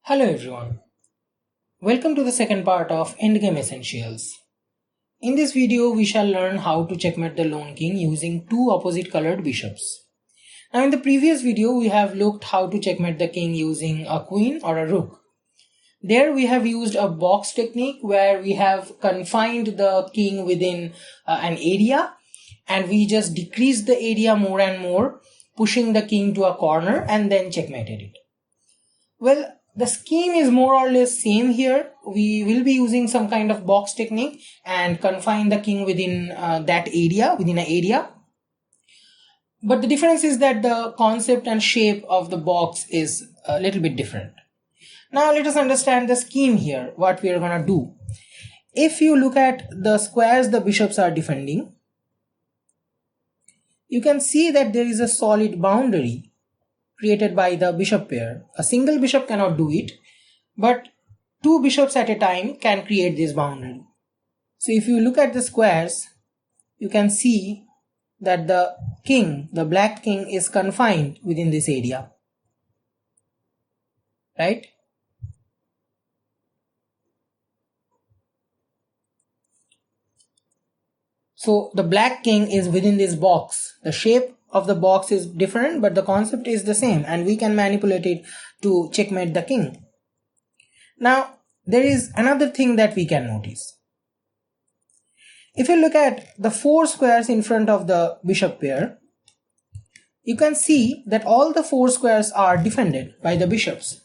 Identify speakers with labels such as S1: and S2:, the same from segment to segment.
S1: Hello everyone. Welcome to the second part of Endgame Essentials. In this video, we shall learn how to checkmate the lone king using two opposite colored bishops. Now in the previous video, we have looked how to checkmate the king using a queen or a rook. There we have used a box technique where we have confined the king within an area and we just decreased the area more and more, pushing the king to a corner and then checkmated it. Well, the scheme is more or less same here. We will be using some kind of box technique and confine the king within that area, within an area. But the difference is that the concept and shape of the box is a little bit different. Now let us understand the scheme here, what we are going to do. If you look at the squares the bishops are defending, you can see that there is a solid boundary created by the bishop pair. A single bishop cannot do it, but two bishops at a time can create this boundary. So if you look at the squares, you can see that the king, the black king, is confined within this area, right? So the black king is within this box. The shape of the box is different, but the concept is the same and we can manipulate it to checkmate the king. Now there is another thing that we can notice. If you look at the four squares in front of the bishop pair, you can see that all the four squares are defended by the bishops.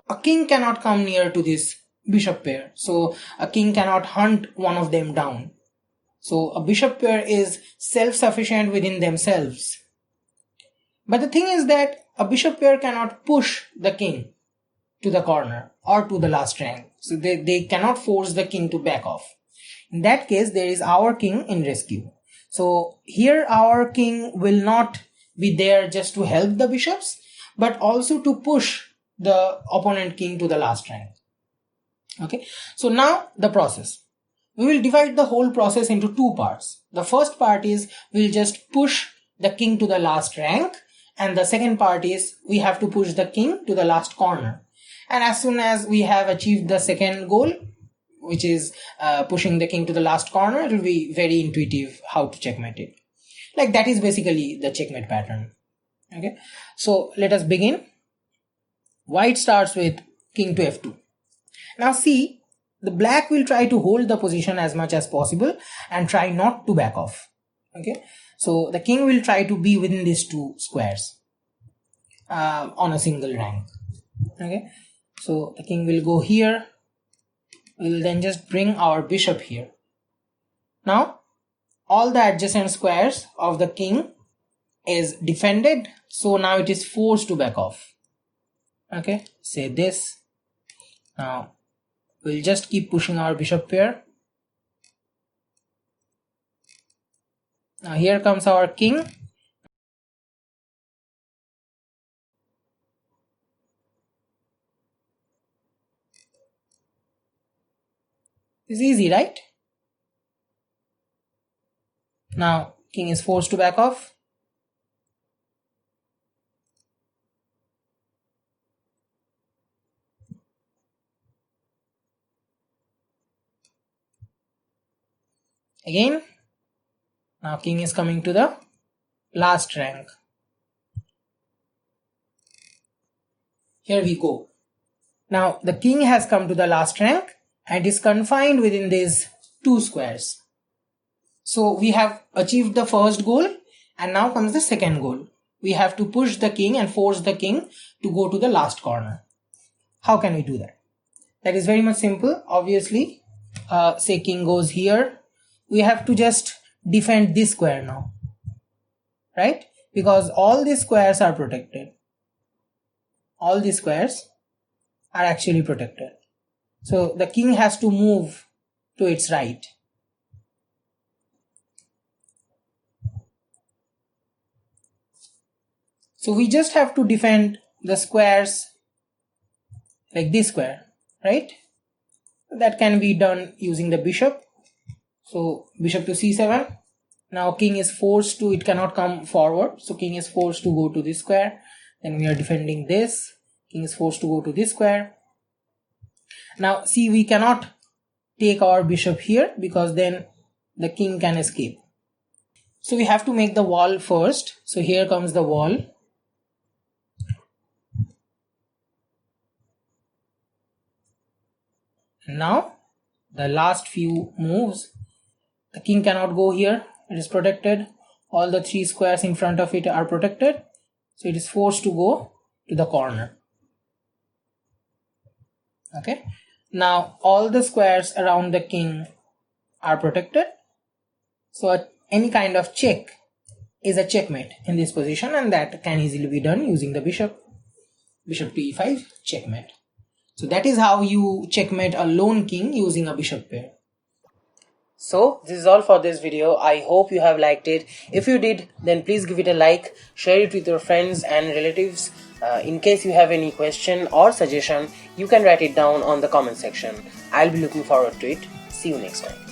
S1: A king cannot come near to this bishop pair, so a king cannot hunt one of them down. So a bishop pair is self-sufficient within themselves. But the thing is that a bishop pair cannot push the king to the corner or to the last rank. So they cannot force the king to back off. In that case, there is our king in rescue. So here our king will not be there just to help the bishops, but also to push the opponent king to the last rank. Okay, so now the process. We will divide the whole process into two parts. The first part is we'll just push the king to the last rank, and the second part is we have to push the king to the last corner. And as soon as we have achieved the second goal, which is pushing the king to the last corner, it will be very intuitive how to checkmate it. Like that is basically the checkmate pattern. Okay, so let us begin. White starts with king to f2. Now see, the black will try to hold the position as much as possible and try not to back off. Okay, so the king will try to be within these two squares on a single rank. Okay, so the king will go here. We will then just bring our bishop here. Now all the adjacent squares of the king is defended, so now it is forced to back off. Okay, say this. Now we'll just keep pushing our bishop pair. Now here comes our king. It's easy, right? Now king is forced to back off. Again, now king is coming to the last rank. Here we go. Now the king has come to the last rank and is confined within these two squares. So we have achieved the first goal and now comes the second goal. We have to push the king and force the king to go to the last corner. How can we do that? That is very much simple. Obviously, say king goes here. We have to just defend this square now, right? Because all these squares are protected. All these squares are actually protected. So the king has to move to its right. So we just have to defend the squares like this square, right? That can be done using the bishop. So bishop to c7. Now king is forced to, it cannot come forward. So king is forced to go to this square. Then we are defending this. King is forced to go to this square. Now see, we cannot take our bishop here because then the king can escape. So we have to make the wall first. So here comes the wall. Now the last few moves, the king cannot go here, it is protected. All the 3 squares in front of it are protected, so it is forced to go to the corner. Okay, now all the squares around the king are protected, so any kind of check is a checkmate in this position, and that can easily be done using the bishop to e5, checkmate. So that is how you checkmate a lone king using a bishop pair. So this is all for this video. I hope you have liked it. If you did, then please give it a like, share it with your friends and relatives. In case you have any question or suggestion, you can write it down on the comment section. I'll be looking forward to it. See you next time.